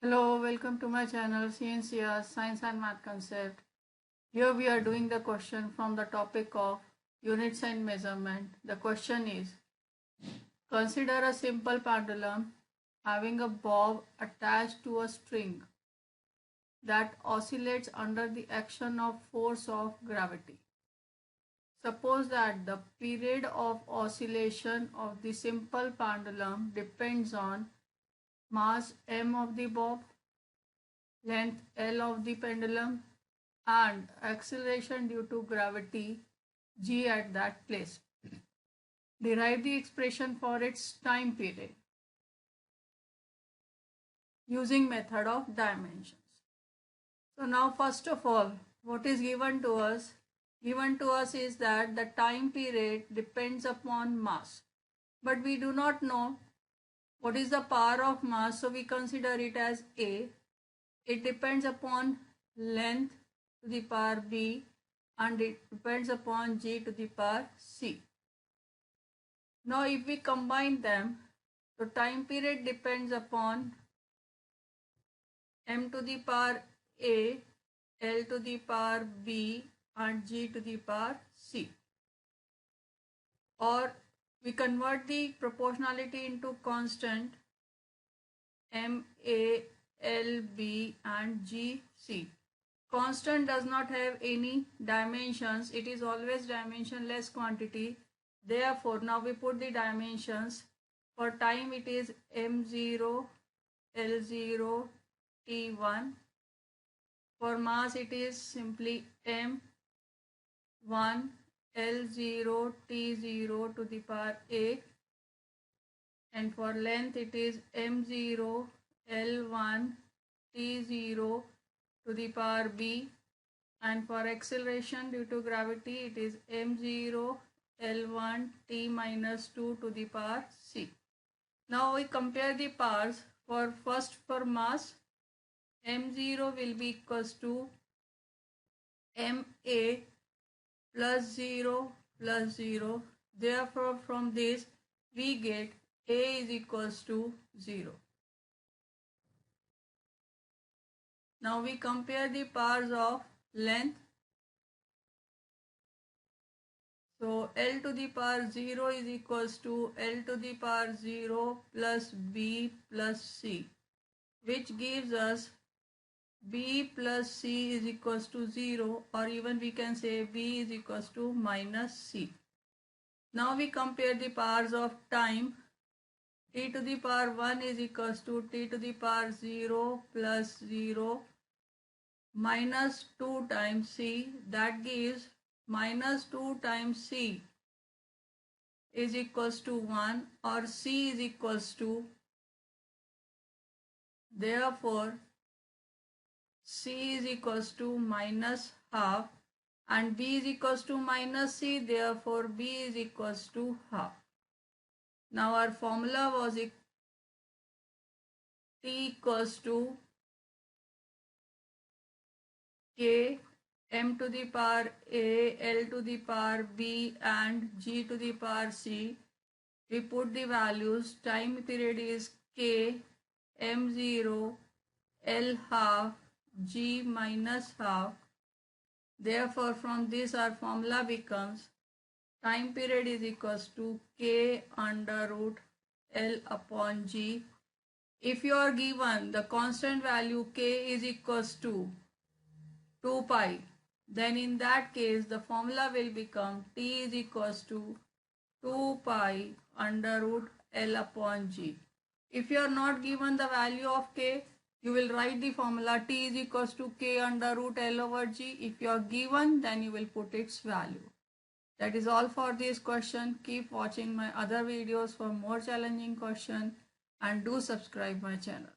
Hello, welcome to my channel NCERT Science and Math Concept. Here we are doing the question from the topic of units and measurement. The question is, consider a simple pendulum having a bob attached to a string that oscillates under the action of force of gravity. Suppose that the period of oscillation of the simple pendulum depends on mass m of the bob, length L of the pendulum, and acceleration due to gravity g at that place. Derive the expression for its time period using method of dimensions. So now first of all, what is given to us? Given to us is that the time period depends upon mass. But we do not know what is the power of mass, so we consider it as A. It depends upon length to the power b and it depends upon g to the power c. Now if we combine them, the time period depends upon m to the power a, L to the power b and g to the power c. Or we convert the proportionality into constant m, a, L, B and G, C. Constant does not have any dimensions. It is always dimensionless quantity. Therefore, now we put the dimensions. For time it is M0, L0, T1. For mass it is simply M1, L0, T0 to the power A. And for length it is M0, L1, T0 to the power B, and for acceleration due to gravity it is M0, L1, T minus 2 to the power C. Now we compare the powers. For mass, M0 will be equals to MA plus 0 plus 0. Therefore from this we get A is equals to 0. Now we compare the powers of length. So L to the power 0 is equals to L to the power 0 plus B plus C, which gives us B plus C is equals to 0, or even we can say B is equals to minus C. Now we compare the powers of time. T to the power 1 is equals to T to the power 0 plus 0 minus 2 times C, that gives minus 2 times C is equals to 1, or C is equals to, therefore C is equals to minus half, and B is equals to minus C, therefore B is equals to half. Now our formula was T equals to K, M to the power A, L to the power B and G to the power C. We put the values. Time period is K, M0, L half, G minus half. Therefore from this our formula becomes time period is equals to K under root L upon G. If you are given the constant value K is equals to 2 pi, then in that case the formula will become T is equals to 2 pi under root L upon G. If you are not given the value of K, you will write the formula T is equals to K under root L over G. If you are given, then you will put its value. That is all for this question. Keep watching my other videos for more challenging questions and do subscribe my channel.